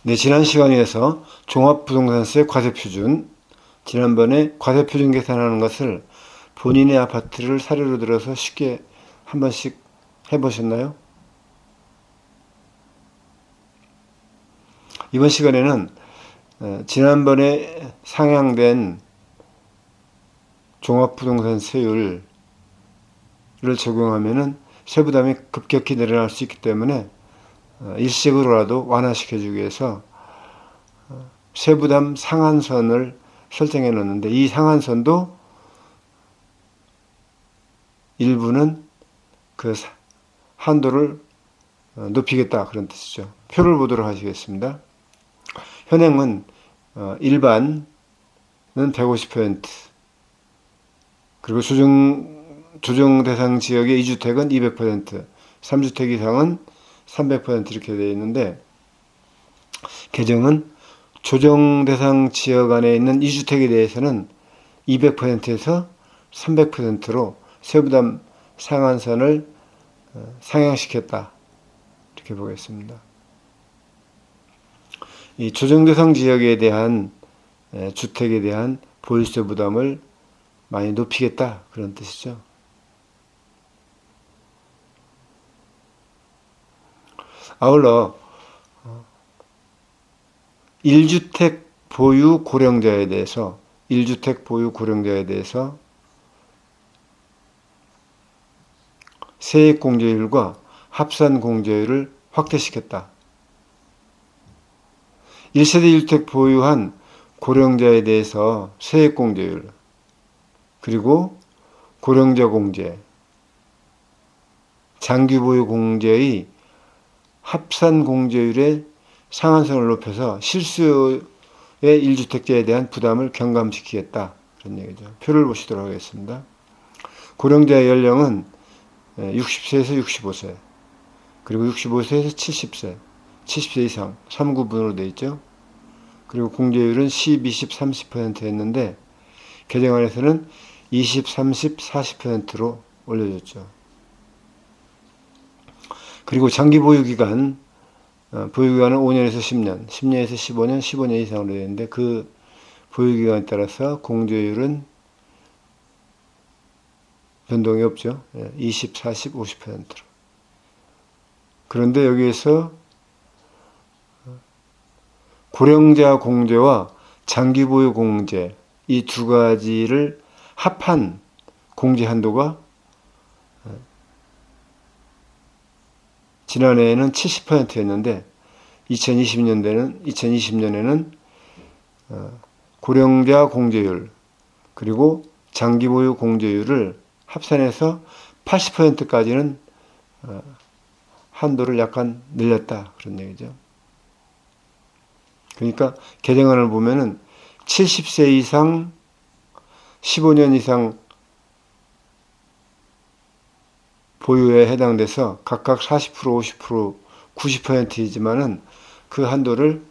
네, 지난 시간에서 종합부동산세 과세표준, 지난번에 과세표준 계산하는 것을 본인의 아파트를 사례로 들어서 쉽게 한 번씩 해보셨나요? 이번 시간에는 지난번에 상향된 종합부동산세율을 적용하면은 세부담이 급격히 내려날 수 있기 때문에 일시적으로라도 완화시켜주기 위해서 세부담 상한선을 설정해 놓는데, 이 상한선도 일부는 그 한도를 높이겠다, 그런 뜻이죠. 표를 보도록 하시겠습니다. 현행은 일반은 150%, 그리고 조정 대상 지역의 2주택은 200%, 3주택 이상은 300% 이렇게 되어 있는데, 개정은 조정 대상 지역 안에 있는 2주택에 대해서는 200%에서 300%로 세부담 상한선을 상향시켰다, 이렇게 보겠습니다. 이 조정 대상 지역에 대한 주택에 대한 보유세 부담을 많이 높이겠다, 그런 뜻이죠. 아울러 1주택 보유 고령자에 대해서 세액공제율과 합산공제율을 확대시켰다. 1세대 1주택 보유한 고령자에 대해서 세액공제율, 그리고 고령자 공제, 장기보유 공제의 합산공제율의 상한선을 높여서 실수요의 1주택자에 대한 부담을 경감시키겠다, 그런 얘기죠. 표를 보시도록 하겠습니다. 고령자의 연령은 60세에서 65세, 그리고 65세에서 70세, 70세 이상 3구분으로 되어 있죠. 그리고 공제율은 10, 20, 30%였는데 개정안에서는 20, 30, 40%로 올려줬죠. 그리고 장기 보유기간은 5년에서 10년, 10년에서 15년, 15년 이상으로 되어 있는데, 그 보유기간에 따라서 공제율은 변동이 없죠. 20, 40, 50%로. 그런데 여기에서 고령자 공제와 장기 보유 공제, 이 두 가지를 합한 공제 한도가 지난해에는 70%였는데 2020년에는 고령자 공제율 그리고 장기 보유 공제율을 합산해서 80%까지는 한도를 약간 늘렸다, 그런 얘기죠. 그러니까 개정안을 보면은 70세 이상 15년 이상 보유에 해당돼서 각각 40%, 50%, 90%이지만은 그 한도를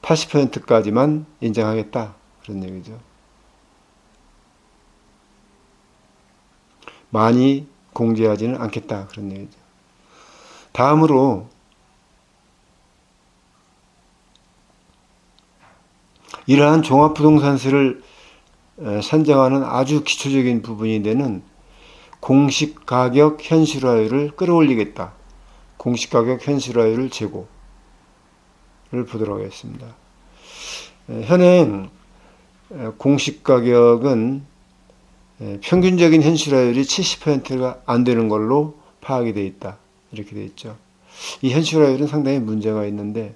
80%까지만 인정하겠다, 그런 얘기죠. 많이 공제하지는 않겠다, 그런 얘기죠. 다음으로 이러한 종합부동산세를 산정하는 아주 기초적인 부분이 되는 공시가격 현실화율을 끌어올리겠다. 공시가격 현실화율을 제고를 보도록 하겠습니다. 현행 공시가격은 평균적인 현실화율이 70%가 안 되는 걸로 파악이 되어 있다, 이렇게 되어 있죠. 이 현실화율은 상당히 문제가 있는데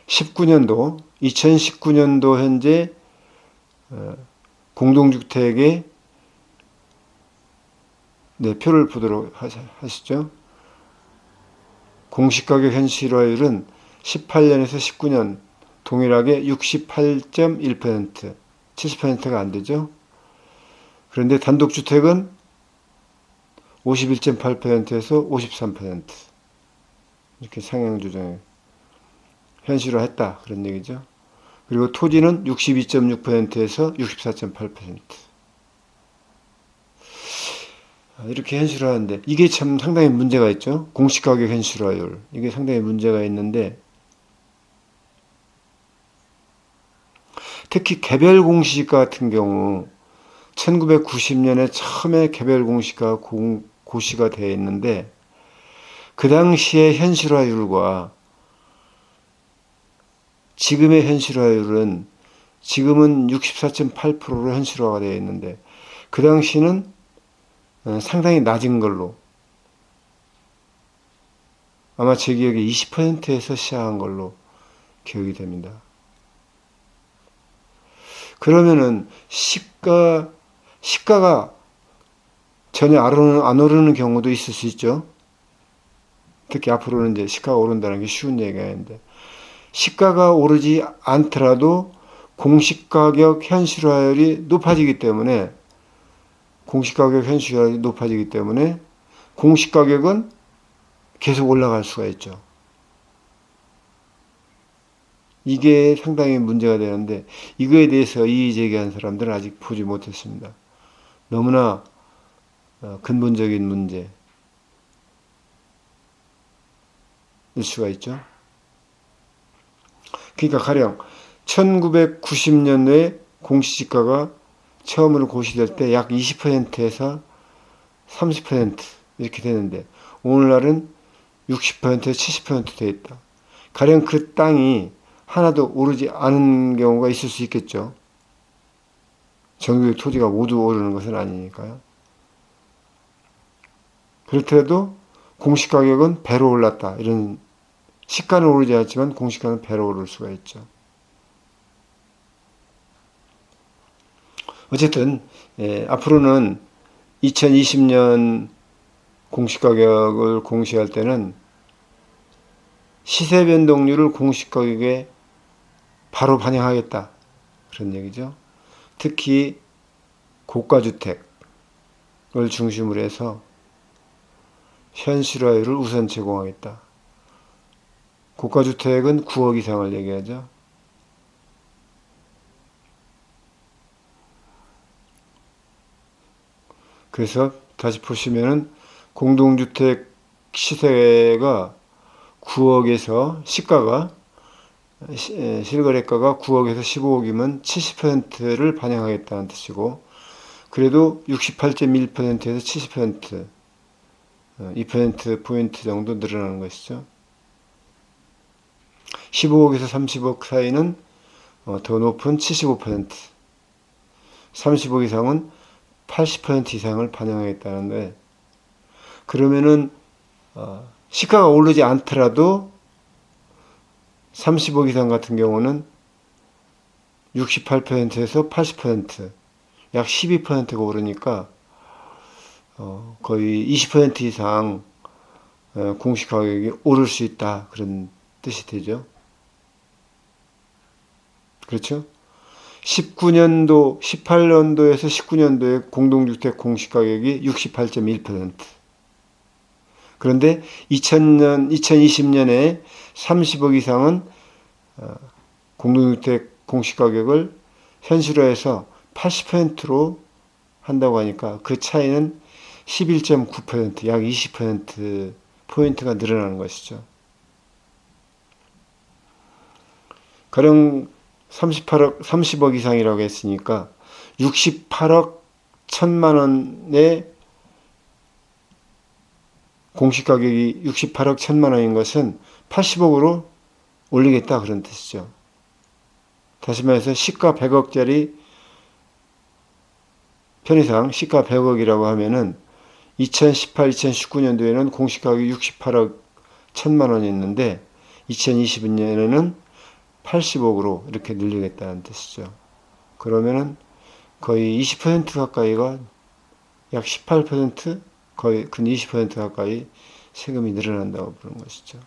2019년도 현재 공동주택의 표를 보도록 하시죠. 공시가격 현실화율은 18년에서 19년 동일하게 68.1%, 70%가 안 되죠. 그런데 단독주택은 51.8%에서 53%, 이렇게 상향 조정해 현실화했다, 그런 얘기죠. 그리고 토지는 62.6%에서 64.8%. 이렇게 현실화하는데 이게 참 상당히 문제가 있죠. 공시가격 현실화율. 이게 상당히 문제가 있는데 특히 개별 공시지가 같은 경우 1990년에 처음에 개별 공시가 고시가 되어 있는데 그 당시의 현실화율과 지금의 현실화율은 지금은 64.8%로 현실화가 되어 있는데 그 당시는 상당히 낮은 걸로 아마 제 기억에 20%에서 시작한 걸로 기억이 됩니다. 그러면은 시가가 전혀 안 오르는 경우도 있을 수 있죠. 특히 앞으로는 이제 시가가 오른다는 게 쉬운 얘기가 아닌데 시가가 오르지 않더라도 공시가격 현실화율이 높아지기 때문에 공시가격은 계속 올라갈 수가 있죠. 이게 상당히 문제가 되는데 이거에 대해서 이의 제기한 사람들은 아직 보지 못했습니다. 너무나 근본적인 문제일 수가 있죠. 그러니까 가령 1990년도에 공시지가가 처음으로 고시될 때 약 20%에서 30% 이렇게 되는데 오늘날은 60%에서 70% 돼 있다. 가령 그 땅이 하나도 오르지 않은 경우가 있을 수 있겠죠. 전국의 토지가 모두 오르는 것은 아니니까요. 그렇더라도 공시가격은 배로 올랐다. 이런 시가는 오르지 않지만 공시가는 배로 오를 수가 있죠. 어쨌든 앞으로는 2020년 공시가격을 공시할 때는 시세 변동률을 공시가격에 바로 반영하겠다. 그런 얘기죠. 특히 고가주택을 중심으로 해서 현실화율을 우선 제공하겠다. 고가주택은 9억 이상을 얘기하죠. 그래서 다시 보시면은 공동주택 시세가 9억에서 실거래가가 9억에서 15억이면 70%를 반영하겠다는 뜻이고 그래도 68.1%에서 70% 2%포인트 정도 늘어나는 것이죠. 15억에서 30억 사이는 더 높은 75%, 30억 이상은 80% 이상을 반영하겠다는데 그러면은 시가가 오르지 않더라도 30억 이상 같은 경우는 68%에서 80%, 약 12%가 오르니까 거의 20% 이상 공시가격이 오를 수 있다. 그런 뜻이 되죠. 그렇죠? 18년도에서 19년도의 공동주택 공시가격이 68.1%. 그런데 2020년에 30억 이상은 공동주택 공시가격을 현실화해서 80%로 한다고 하니까 그 차이는 11.9%, 약 20%포인트가 늘어나는 것이죠. 가령 30억 이상이라고 했으니까 68억 1천만 원의 공시가격이 68억 1천만 원인 것은 80억으로 올리겠다 그런 뜻이죠. 다시 말해서 시가 100억짜리 편의상 시가 100억이라고 하면은 2018, 2019년도에는 공시가격이 68억 1천만 원이었는데 2020년에는 80억으로 이렇게 늘리겠다는 뜻이죠. 그러면은 거의 20% 가까이가 약 18%, 거의 근 20% 가까이 세금이 늘어난다고 보는 것이죠.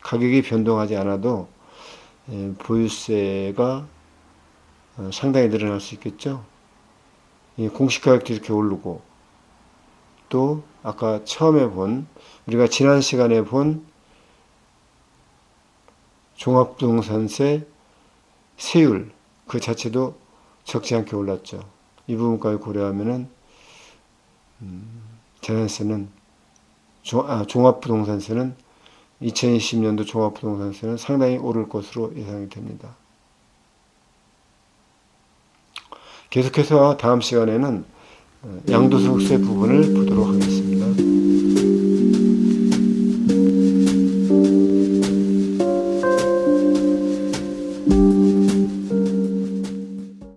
가격이 변동하지 않아도 보유세가 상당히 늘어날 수 있겠죠. 공시가격도 이렇게 오르고 또 아까 처음에 우리가 지난 시간에 본 종합부동산세 세율 그 자체도 적지 않게 올랐죠. 이 부분까지 고려하면은 재산세는 종합부동산세는 2020년도 종합부동산세는 상당히 오를 것으로 예상이 됩니다. 계속해서 다음 시간에는 양도소득세 부분을 보도록 하겠습니다.